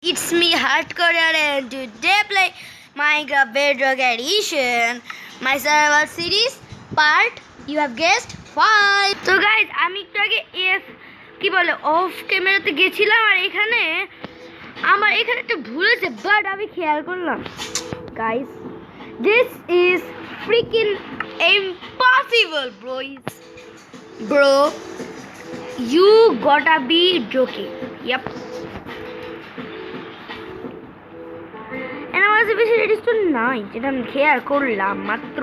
It's me Hardcore and today play Minecraft Bedrock Edition. My survival series part you have guessed 5. So guys, আমি একটু আগে কি বলে of ক্যামেরাতে গেছিলাম আর এখানে আমার এখানে একটা ভুল হয়েছে বাট আমি খেয়াল করলাম guys this is freaking impossible bro you gotta be joking. Yep. নাই যেটা আমি খেয়াল করলাম মাত্র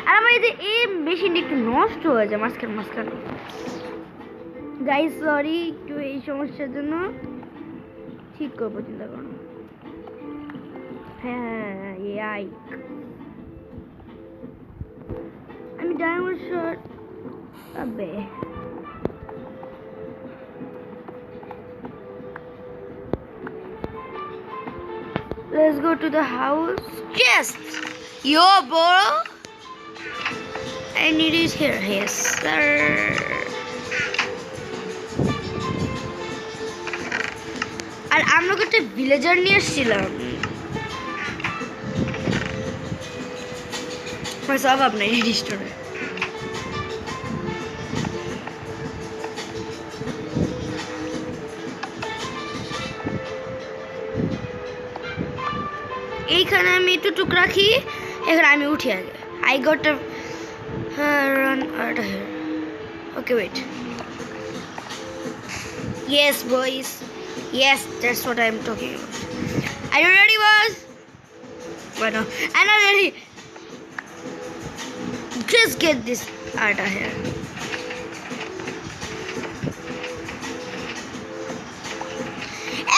আর আমার এই মেশিনটা একটু নষ্ট হয়ে যায় মাঝখানে গাইস সরি একটু এই সমস্যার জন্য ঠিক করবো চিন্তা করো হ্যাঁ আমি ডায়মন্ড শট আবে Let's go to the house. Yes! Yo, bro! And it is here. Yes, sir. And I'm not going to villager near Silam. Myself up, night destroyed. এইখানে আমি একটু টুক রাখি এখানে আমি উঠি আগে I got to run out of here. Okay, wait. Yes, boys. Yes, that's what I'm talking about. Are you ready, boys? Well, no. I'm not ready. Just get this out of here.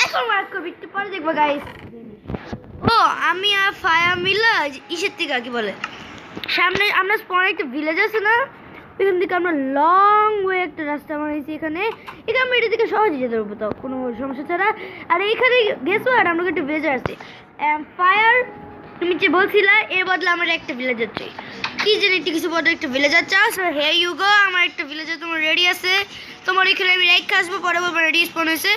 এখন mark করবি একটু পরে দেখবো guys ও আমি আর fire মিলা ইসের থেকে কি বলে সামনে আমরা স্পনে একটা ভিলেজ আছে না এখান থেকে আমরা লং ওয়ে একটা রাস্তা বানিয়েছি এখানে আমরা এটা থেকে সহজে যেতে পারবো তো কোনো সমস্যা ছাড়া আর এইখানে গেছো আর আমরা একটা ভিলেজার আছে ফায়ার তুমি যে বলছিলা এর বদলে আমার একটা ভিলেজার চাই কি জানি একটু কিছু বড় একটা ভিলেজার চাও হে ইউ গো আমার একটা ভিলেজার তোমার রেডি আছে তোমার এখানে আমি রেখে আসবো পরে বলবো রেডি স্পন হয়েছে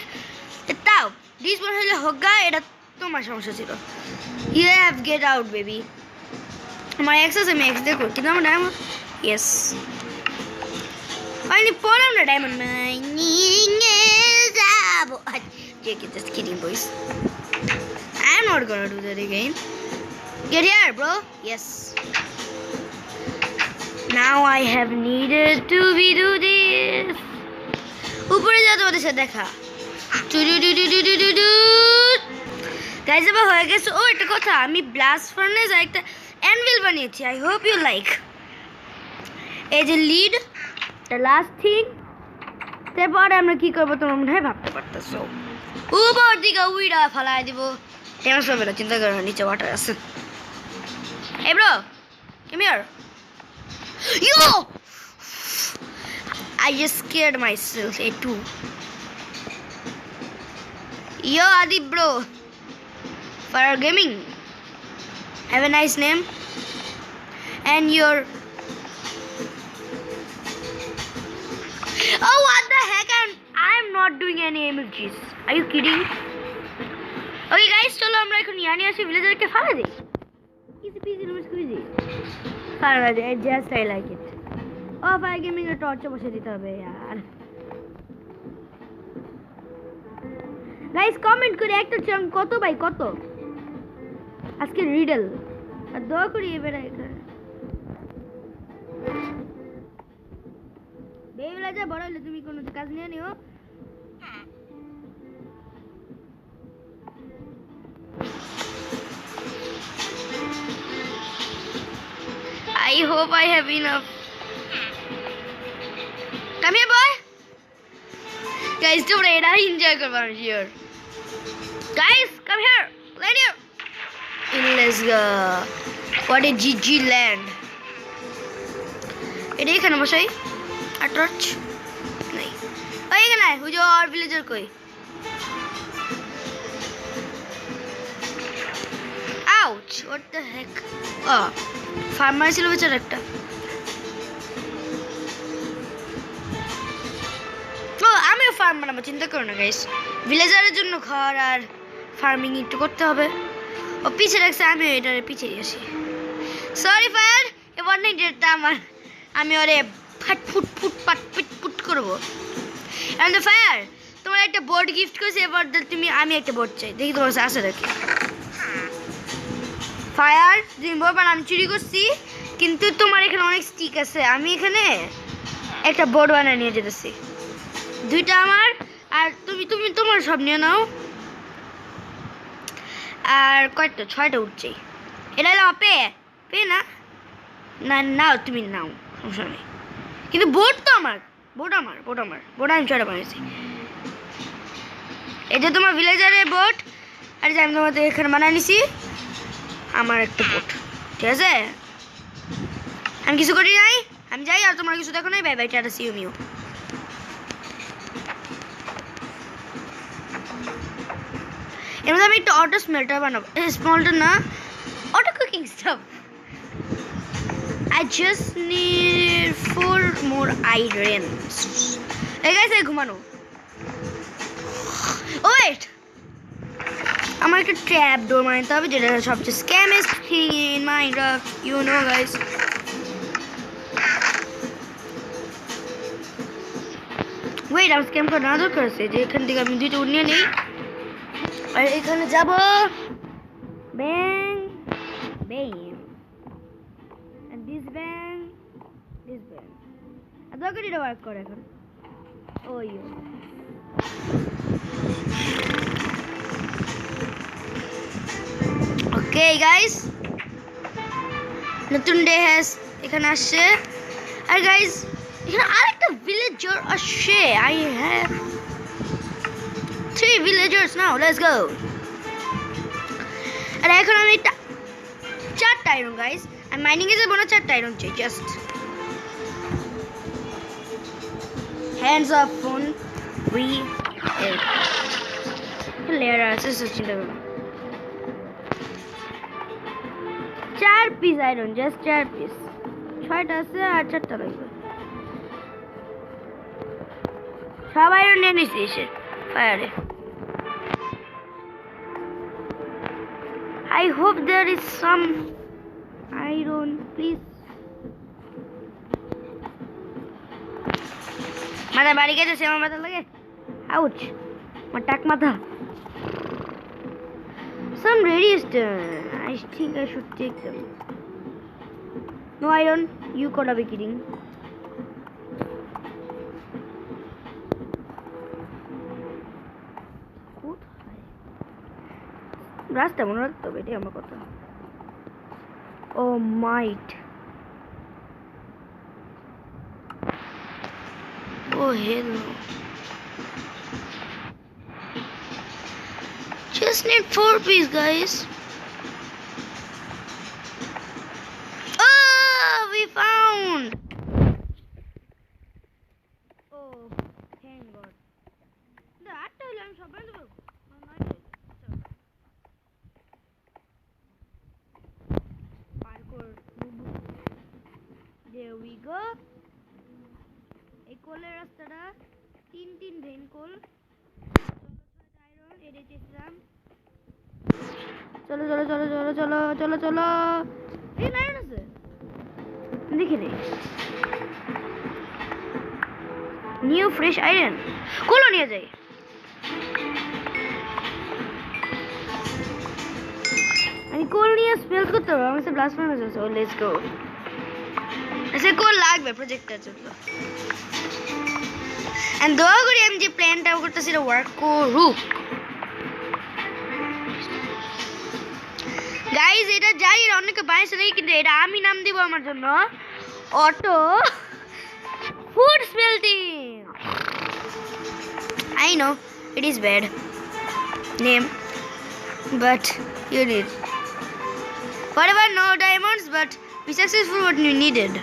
তাও ডিসপন হলে হোক গা এটা তোমার সমস্যা ছিল You have get out, baby. My access is max. देखो कितना बड़ा diamond? Yes. Finally, pull on the diamond. Just kidding, boys. I'm not gonna do that again. Get here, bro. Yes. Now I have needed to do this. ऊपर जाते होते से देखा. Guys এবার হয়ে গেছে ও একটা কথা আমি ব্লাস্ট ফার্নেস আর একটা অ্যানভিল বানিয়েছি আই হোপ ইউ লাইক এই যে লিড দ্য লাস্ট থিং তারপরে আমরা কি করবো তোমরা মনে হয় ভাবতে পারতেছো উপর দিকে উইডা ফালাই দিব টেনস হবে না চিন্তা করো না নিচে ওয়াটার আছে এই bro come here you I just scared myself a to yo Adi bro Fire Gaming. Have a nice name. And your oh what the heck I'm not doing any emojis. Are you kidding? Okay guys, চলো আমরা এখন ইয়ানি আসি ভিলেজারকে ফালা দেই easy peasy lemon squeezy ফালা দেই just I like it oh Fire Gaming এর torch বসে দিতে হবে यार গাইস কমেন্ট করে একটা চাং কত ভাই কত আজকে রিডল আর দোয়া করি এবারে এখানে বেবিলা যা বড় হলে তুমি কোনো কাজ নিয়ে নিও I hope I have enough. Come here, boy. Guys, don't worry, I enjoy going here. Guys, come here. Let here. Let's go. What a GG land. এটা এখানে বসাই আর টর্চ নাই ওই এখানে ওই যে আর ভিলেজার কই ouch what the Heck farmer ছিল বেচারা একটা ও আমিও ফার্ম বানাবো চিন্তা করো না গাইস ভিলেজারের জন্য ঘর আর ফার্মিং একটু করতে হবে। ও পিছে রাখছে, আমি এটার পিছে আসি। সরি ফায়ার, এবার নেই ডেটটা আমার, আমি ওরে ফাট ফুট ফুট পাট পিট পুট করবো। এন্ড ফায়ার, তোমার একটা বোর্ড গিফট করেছে, এবার তুমি, আমি একটা বোর্ড চাই, দেখি তোমার কাছে আছে নাকি। ফায়ার তুমি বলবেন আমি চুরি করছি, কিন্তু তোমার এখানে অনেক স্টিক আছে, আমি এখানে একটা বোর্ড বানিয়ে নিয়ে যেতেছি। 2টা আমার, আর তুমি তুমি তোমার সব নিয়ে নাও। আর কয়টা, 6টা উঠছে। এটা হলো পে পে না, না নাও তুমি নাও, সমস্যা নেই। কিন্তু বোর্ড তো আমার, বোর্ড আমার, বোর্ড আমার, বোর্ড আমি 6টা বানিয়েছি। এই যে তোমার ভিলেজারের বোর্ড, আর যে আমি তোমাদের এখানে বানিয়ে নিছি আমার একটা বোর্ড, ঠিক আছে? আমি কিছু করি নাই, আমি যাই, আর তোমরা কিছু দেখো নাই। Bye bye, tata, see you মিউ। এর মধ্যে আমি একটা অটো স্মেল্টার বানাবো, স্মলটার না, auto cooking stuff. I just need 4 more irons. Hey guys, এই ঘুমানো। Wait, আমার একটা ট্র্যাপ ডোর বানাতে হবে, যেটা সবচেয়ে scammest thing in Minecraft, you know guys. Wait, আমি স্ক্যাম করা না দরকার আছে, যে এখান থেকে আমি 2টা উড নিয়ে নিই, আর এখানে যাব, ব্যাং ব্যাং, and this bang, this bang, আর দরকার এটা ওয়ার্ক করে এখন। ও ইউ, ওকে গাইস, নতুন ডে হ্যাজ এখানে আসছে। আর গাইস, এখানে আরেকটা ভিলেজার আসছে। I have 3 villagers now, let's go. আর এখন আমি 4টা আয়রন গাইস, আমি মাইনিং এ যাবো না, 4টা আয়রন চাই just. Hands up phone, we layer আছে চিন্তা করো। 4 পিস আয়রন, জাস্ট 4 পিস, 6টা আছে আর 4টা লাগবে। সব আয়রন নিয়ে নিছি এসে ফায়ারে। I hope there is some iron, please. মাথা বাড়ি গেছে, আমার মাথা লাগে, আউচ, আমার টাক মাথা। Some redstone, I think I should take them. No iron, you gotta be kidding. রাস্তা মনে রাখতে হবে, এটাই আমার কথা। ও মাইট, ও হেল no, just need 4 piece guys. Oh, we found, oh thank god. The 8টা হলো, আমি সব বানাতে পারবো। There we go. এই কোলের রাস্তাটা 3 ভেন কোল, আয়রন এর চেয়েছিলাম। চলো চলো চলো চলো চলো চলো চলো, এই আয়রন আছে দেখি রে, নিউ ফ্রেশ আয়রন, কোলও নিয়ে যাই। আমি কোল নিয়ে স্পেল করতে হবে, আমার কাছে ব্লাস্ট ফার্নেস আছে। Let's go. আচ্ছা কোল লাগবে প্রজেক্টের জন্য, এন্ড দোয়া করি আমি যে প্ল্যানটা করতেছি এটা ওয়ার্ক করুক। গাইজ, এটা জানি অনেকে বানিয়েছে নাকি, কিন্তু এটা আমি নাম দিব আমার জন্য, auto food smelting. I know it is bad name, but you need whatever, no diamonds, but we successful what you needed.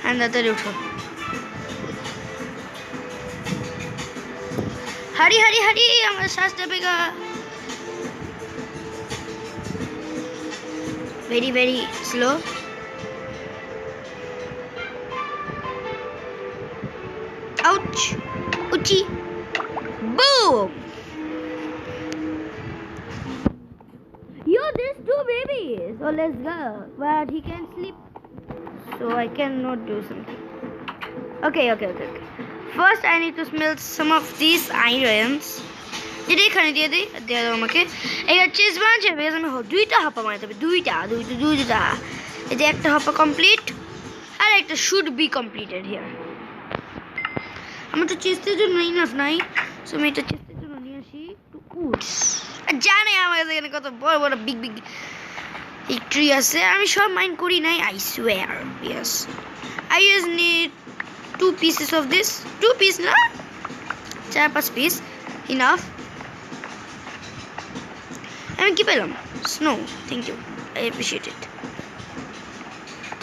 And that's the route. Hurry, hurry, hurry! हमारा सांस दबेगा. Very, very slow. Ouch! Uchi! Boom! Yo, there's 2 babies. So let's go. But he can sleep. So I cannot do something. Okay. First I need to smell some of these irons. Did I kind of দিয়ে দাও আমাকে এই Chase বানাচ্ছে বেশ আমি দুইটা হাপা মারতে হবে দুইটা এই যে একটা হাপা কমপ্লিট আর একটা শুড বি কমপ্লিটেড হিয়ার আমার তো চেস্টের জন্য ইনাফ নাই সো আমি এটা চেস্টের জন্য নিয়ে আসি একটু উডস জানে আমার এখানে কত বড় বিগ এই ট্রি আছে আমি সব মাইন্ড করি নাই I swear yes I just need 2 pieces of this 2 piece na 4-5 piece enough আমি কি পেলাম snow thank you I appreciate it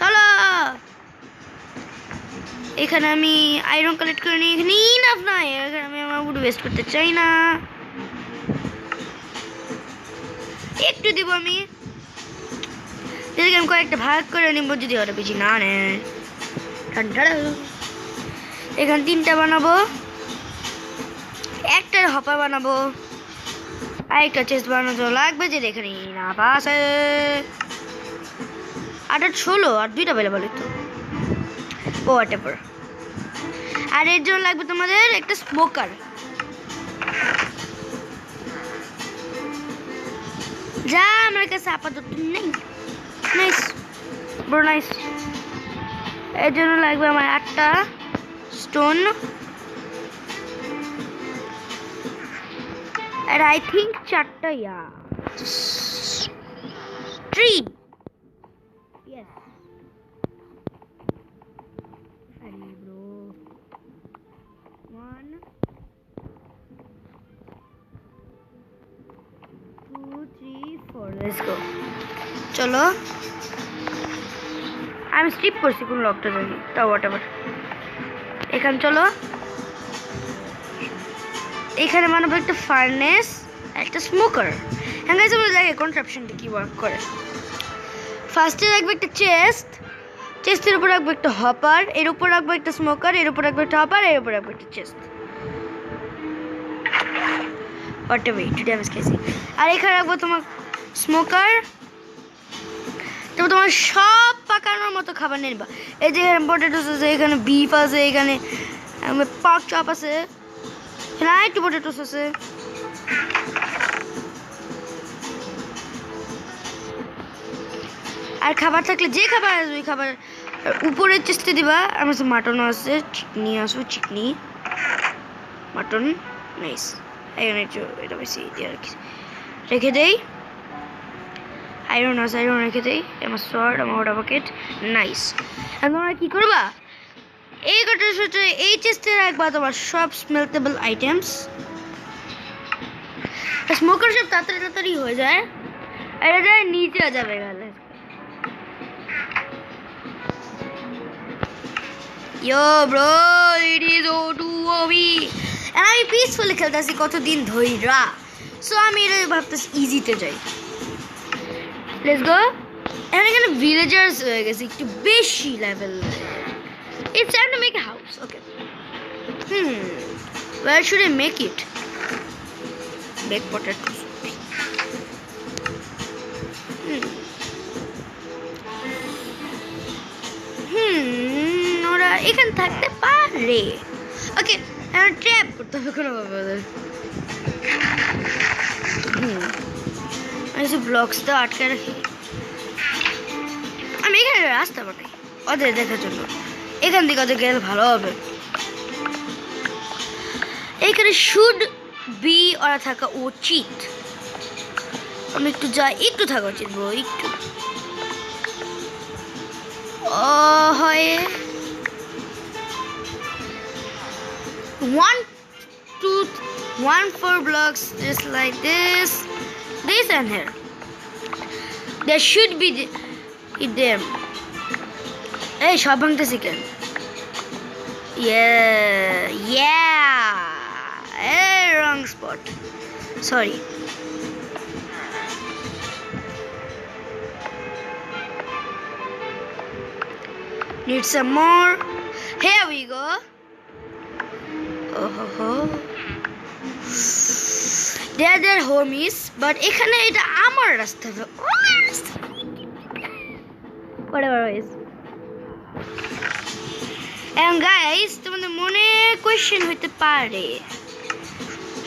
চলো এখানে আমি আয়রন কালেক্ট করে নিই এখানে ইনাফ নাই এখানে আমি আমার উড ওয়েস্ট করতে চাই না একটু দিব আমি আমি কয়েকটা ভাগ করে নিব যদি ওটা বেশি না নেয় এখানে 3টা বানাবো একটা হপা বানাবো আরেকটা চেস্ট বানানো লাগবে যে এখানে না পাশে আটা 16 আর 2টা বেলা বলে তো হোয়াটএভার আর এর জন্য লাগবে তোমাদের একটা স্মোকার যা আমার কাছে আপাতত নেই নাইস ব্রো নাইস এর জন্য লাগবে আমার 8টা স্টোন and I think 4টা yeah 3 yes sorry bro 1 2 3 4 let's go চলো আমি স্কিপ করছি কোন লকটা জানি তা হোয়াটএভার এখানে চলো এখানে বানাবো একটা ফার্নেস একটা স্মোকার হ্যাঁ গাইস আমরা দেখি কনট্রাপশনটা কি ওয়ার্ক করে ফার্স্টে রাখবো একটা চেস্টের উপর রাখবো একটা হপার এর উপর রাখবো একটা স্মোকার এর উপর রাখবো একটা হপার এর উপর রাখবো একটা চেস্ট হোয়াটএভার টু ড্যামেজ কেসি আর এখানে রাখবো তোমার স্মোকার তোমার সব পাকানোর মতো খাবার নিয়ে নিবা এই যে এখানে পটেটোস আছে এখানে বিফ আছে এখানে পাক চপ আছে এখানে একটু পটেটোস আছে আর খাবার থাকলে যে খাবার আছে ওই খাবার উপরে চেষ্টা দিবা আমার কাছে মাটনও আছে চিকনি আসবো চিকনি মাটন নাইস এখানে একটু এটা বেশি দিয়ে রেখে দেই আয়রন আছে আয়রন রেখে দেই আমার সোয়ার্ড আমার ওটা বাকেট নাইস এখন তোমরা কি করবা এই কটার সাথে এই চেস্টে রাখবা তোমার সব স্মেলটেবল আইটেমস স্মোকার সব তাড়াতাড়ি হয়ে যায় এটা যায় নিচে যাবে গেলে ইয়ো ব্রো ইট ইজ O2OB আমি পিসফুলি খেলতেছি কতদিন ধইরা সো আমি এটা ভাবতেছি ইজিতে যাই লেটস গো এখানে ভিলেজার্স হয়ে গেছে একটু বেশি level It's time to make a house. Okay. Where should I make it? Baked potatoes. ওরা এখানে থাকতে পারে ওকে ট্র্যাপ করতে হবে কোনোভাবে ওদের আমি ব্লকসটা আটকে রাখি আমি এখানে রাস্তা বানাই ওদের দেখার জন্য এখান থেকে ওদের গেলে ভালো হবে এখানে শুড বি ওরা থাকা উচিত আমি একটু যাই একটু থাকা উচিত ব্রো একটু হয় 4 blocks just like this and here there should be them hey সব ভাঙতেছি কেন wrong spot sorry need some more here we go oh ho ho they are their homies, but এখানে এটা আমার রাস্তা whatever is. And guys, তোমাদের মনে question হইতে পারে,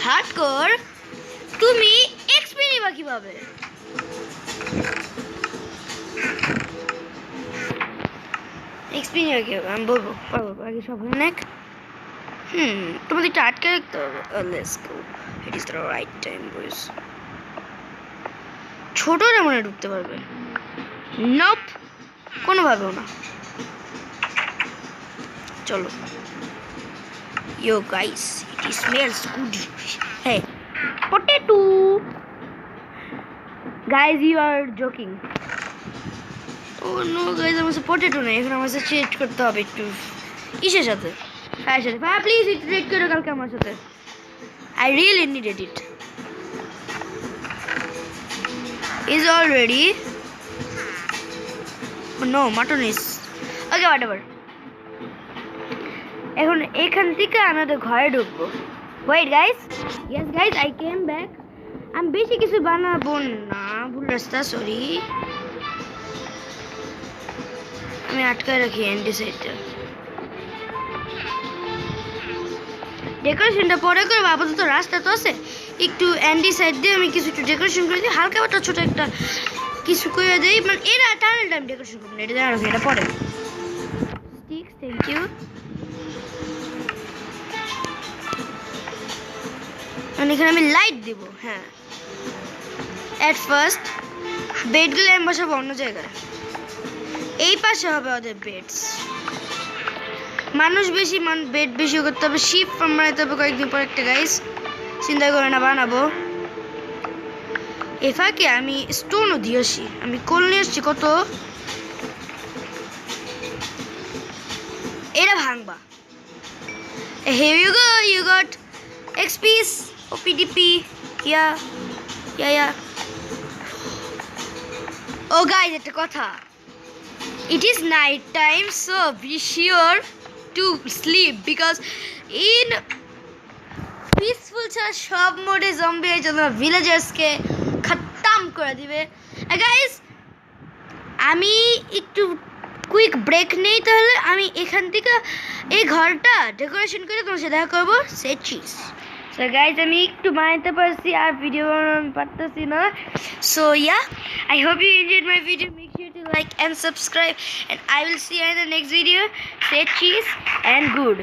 হার্ডকোর তুমি এক্সপি নিবা কিভাবে? এক্সপি নিবা কিভাবে আমি বলবো, আগে সব অনেক তোমাদের একটু আটকে রাখতে হবে। Let's go, it is the right time boys. ছোটরা মনে ঢুকতে পারবে? নপ, কোনোভাবেও না। চলো, yo guys, it smells good. Hey, potato. Guys, you are joking. Oh no, guys, আমার কাছে potato নেই। এখন আমার কাছে চেঞ্জ করতে হবে একটু ইসের সাথে, ফায়ার সাথে। ফায়ার প্লিজ একটু ট্রেড করো কালকে আমার সাথে। I really needed it. Is all ready? Oh, no, mutton is. Okay, whatever. এখন এখান থেকে আমাদের ঘরে ঢুকবো। Wait guys, yes guys, I came back. আমি বেশি কিছু বানাবো না, ভুল রাস্তা, সরি। আমি আটকায় রাখি এন্ডি সাইডটা। ডেকোরেশনটা পরে করবো, আপাতত রাস্তা তো আছে, একটু এন্ডি সাইড দিয়ে আমি কিছু একটু ডেকোরেশন করে দিই, হালকা একটা ছোট একটা কিছু করে দিই। মানে এরা টানেলটা আমি ডেকোরেশন করবো না, এটা জানা রাখি, এটা পরে। Sticks, thank you. মানে এখানে আমি লাইট দিব। হ্যাঁ, এট ফার্স্ট বেডগুলো আমি বসাবো অন্য জায়গায়। এই পাশে হবে ওদের বেডস। মানুষ বেশি, বেড বেশি করতে হবে, শিপ ফার্ম বানাতে হবে কয়েকদিন পর একটা। গাইস, চিন্তা করে না, বানাবো। এ ফাঁকে আমি স্টোনও দিয়ে আসি, আমি কোল নিয়ে আসছি কত। এটা ভাঙবা। Here you go, you got XPs, OPDP, yeah. Oh guys, একটা কথা, it is night time, so be sure to sleep because in peaceful ছাড়া সব মোডে জম্বি এসে তোমার ভিলেজার্সকে খতম করে দিবে। গাইস, আমি একটু কুইক ব্রেক নেই, তাহলে আমি এখান থেকে এই ঘরটা ডেকোরেশন করে তোমার সাথে দেখা করবো। সে চিজ। So guys, আমি একটু বানাইতে পারছি আর ভিডিও বানাতে পারতেছি না। So yeah, I hope you enjoyed my video. Make sure to like and subscribe, and I will see you in the next video. Say cheese and good.